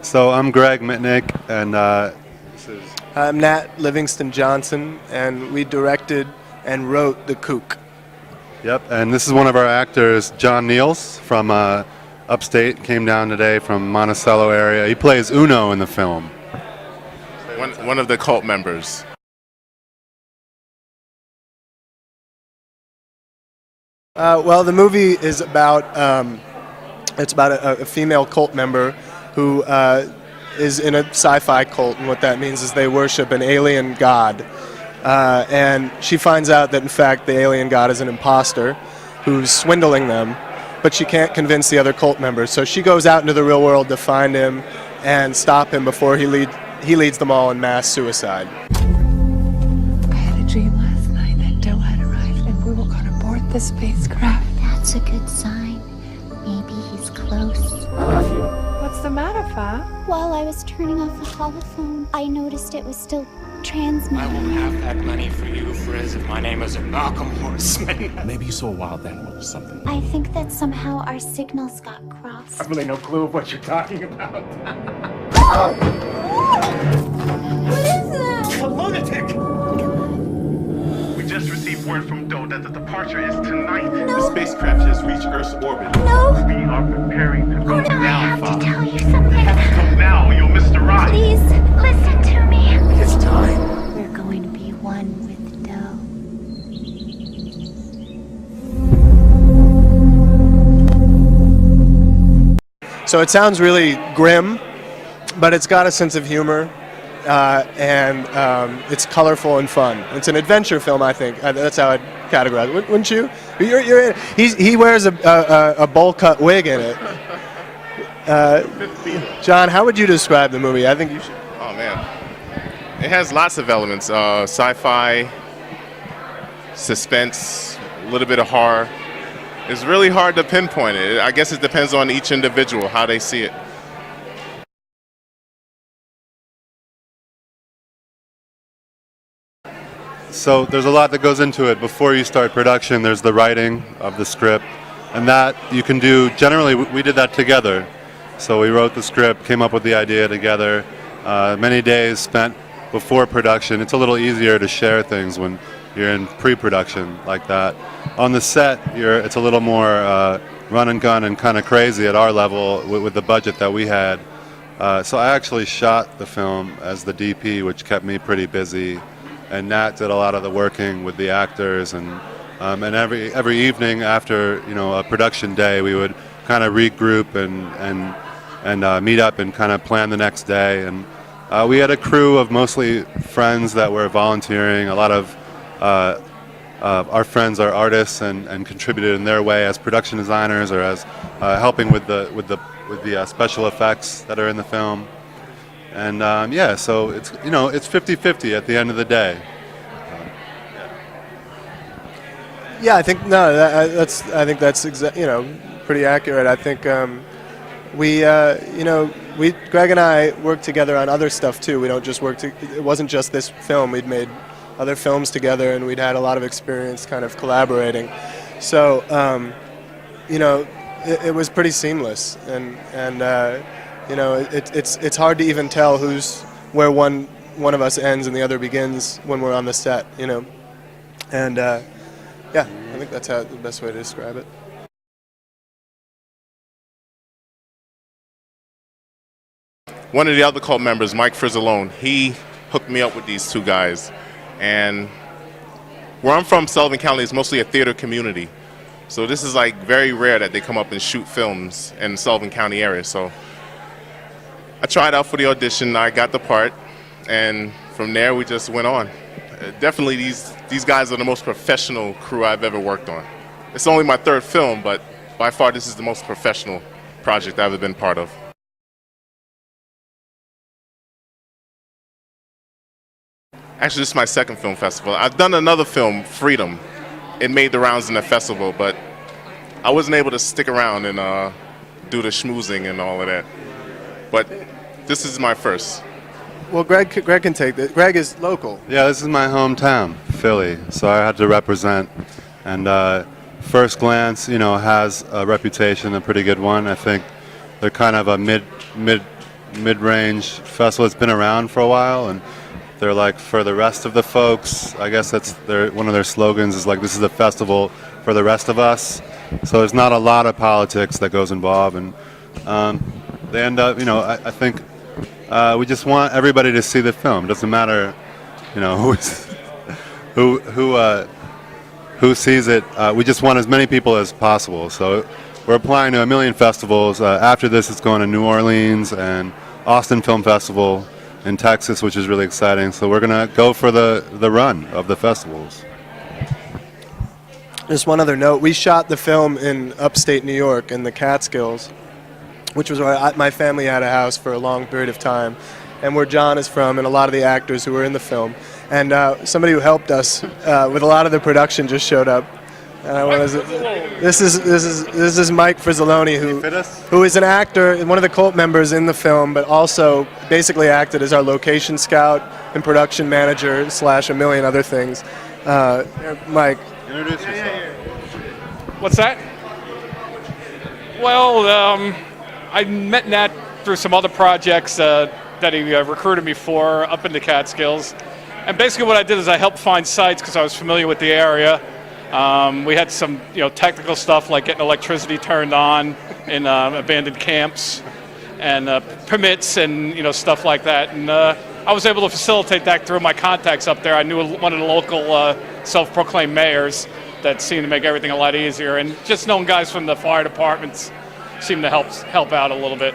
So I'm Greg Mitnick, and this is I'm Nat Livingston Johnson, and we directed and wrote The Kook. Yep, and this is one of our actors, John Niels from upstate. Came down today from Monticello area. He plays Uno in the film. One of the cult members. Well, the movie is about a female cult member who is in a sci-fi cult, and what that means is they worship an alien god. And she finds out that, in fact, the alien god is an imposter who's swindling them, but she can't convince the other cult members. So she goes out into the real world to find him and stop him before he leads them all in mass suicide. I had a dream last night that Joe had arrived and we were going to board the spacecraft. That's a good sign. Maybe he's close. What's the matter, Fa? While I was turning off the holophone, I noticed it was still transmitting. I won't have that money for you, Frizz, if my name isn't Malcolm Horseman. Maybe you saw a wild animal or something. I think that somehow our signals got crossed. I've really no clue of what you're talking about. What is that? A lunatic! We just received word from Doe that the departure is tonight. No. The spacecraft has reached Earth's orbit. No! We are preparing to go Cornell, I now, have Father. to tell you something. Go now, or you'll miss the ride. Please, listen to me. It's time. We're going to be one with Doe. So it sounds really grim, but it's got a sense of humor, and it's colorful and fun. It's an adventure film, I think. That's how I'd categorize it. Wouldn't you? You're in. He wears a bowl cut wig in it. John, how would you describe the movie? I think you should. Oh man, it has lots of elements: sci-fi, suspense, a little bit of horror. It's really hard to pinpoint it. I guess it depends on each individual how they see it. So there's a lot that goes into it. Before you start production, there's the writing of the script, and that you can do. Generally, we did that together. So we wrote the script, came up with the idea together. Many days spent before production. It's a little easier to share things when you're in pre-production like that. On the set, it's a little more run and gun and kind of crazy at our level with the budget that we had. So I actually shot the film as the DP, which kept me pretty busy. And Nat did a lot of the working with the actors, and every evening after a production day, we would kind of regroup and meet up and kind of plan the next day. And we had a crew of mostly friends that were volunteering. A lot of our friends are artists and contributed in their way as production designers or as helping with the special effects that are in the film. And so it's it's 50-50 at the end of the day. Yeah, I think that's pretty accurate. I think Greg and I work together on other stuff too. We don't just it wasn't just this film. We'd made other films together, and we'd had a lot of experience kind of collaborating. So it was pretty seamless, and it's hard to even tell where one of us ends and the other begins when we're on the set, and I think that's the best way to describe it. One of the other cult members, Mike Frizzalone, he hooked me up with these two guys. And where I'm from, Sullivan County, is mostly a theater community. So this is like very rare that they come up and shoot films in the Sullivan County area. So I tried out for the audition, I got the part, and from there we just went on. Definitely these guys are the most professional crew I've ever worked on. It's only my third film, but by far this is the most professional project I've ever been part of. Actually, this is my second film festival. I've done another film, Freedom. It made the rounds in the festival, but I wasn't able to stick around and do the schmoozing and all of that. But this is my first. Well, Greg can take this. Greg is local. Yeah, this is my hometown, Philly, so I had to represent. And FirstGlance, has a reputation, a pretty good one. I think they're kind of a mid mid-range festival that's been around for a while, and they're like for the rest of the folks. I guess that's one of their slogans is like, this is a festival for the rest of us. So there's not a lot of politics that goes involved, and they end up, I think we just want everybody to see the film. It doesn't matter, who sees it. We just want as many people as possible. So we're applying to a million festivals. After this, it's going to New Orleans and Austin Film Festival in Texas, which is really exciting. So we're going to go for the run of the festivals. Just one other note, we shot the film in upstate New York in the Catskills, which was where my family had a house for a long period of time, and where John is from and a lot of the actors who were in the film. And somebody who helped us with a lot of the production just showed up. This is Mike Frizzoloni, who is an actor and one of the cult members in the film, but also basically acted as our location scout and production manager / a million other things. Mike. Introduce yourself. What's that? Well, I met Nat through some other projects that he recruited me for up in the Catskills. And basically what I did is I helped find sites because I was familiar with the area. We had some technical stuff like getting electricity turned on in abandoned camps and permits and stuff like that. And I was able to facilitate that through my contacts up there. I knew one of the local self-proclaimed mayors that seemed to make everything a lot easier. And just knowing guys from the fire departments seemed to help out a little bit.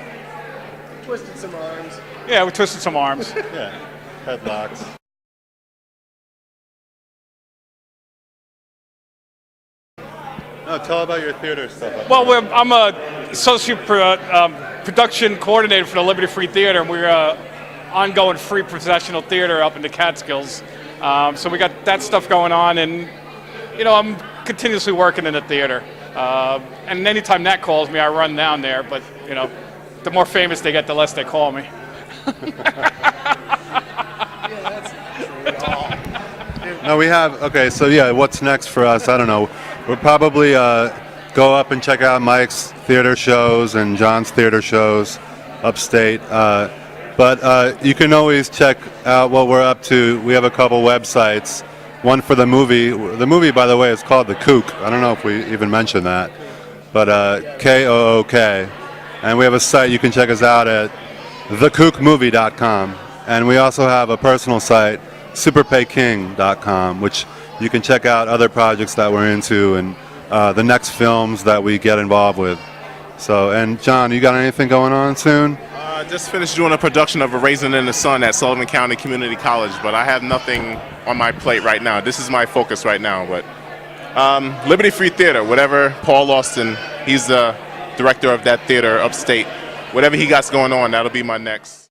Twisted some arms. Yeah, we twisted some arms. Yeah, headlocks. No, tell about your theater stuff. Well, I'm a associate production coordinator for the Liberty Free Theater, and we're ongoing free professional theater up in the Catskills. So we got that stuff going on, and I'm continuously working in the theater. And anytime Nat calls me, I run down there. But the more famous they get, the less they call me. No, we have, okay, so yeah, what's next for us? I don't know. We'll probably go up and check out Mike's theater shows and John's theater shows upstate. But you can always check out what we're up to. We have a couple websites. One for the movie. The movie, by the way, is called The Kook. I don't know if we even mentioned that. But Kook. And we have a site. You can check us out at thekookmovie.com. And we also have a personal site, superpayking.com, which you can check out other projects that we're into and the next films that we get involved with. So, and John, you got anything going on soon? I just finished doing a production of A Raisin in the Sun at Sullivan County Community College, but I have nothing on my plate right now. This is my focus right now. But Liberty Free Theater, whatever Paul Austin, he's the director of that theater upstate. Whatever he got going on, that'll be my next.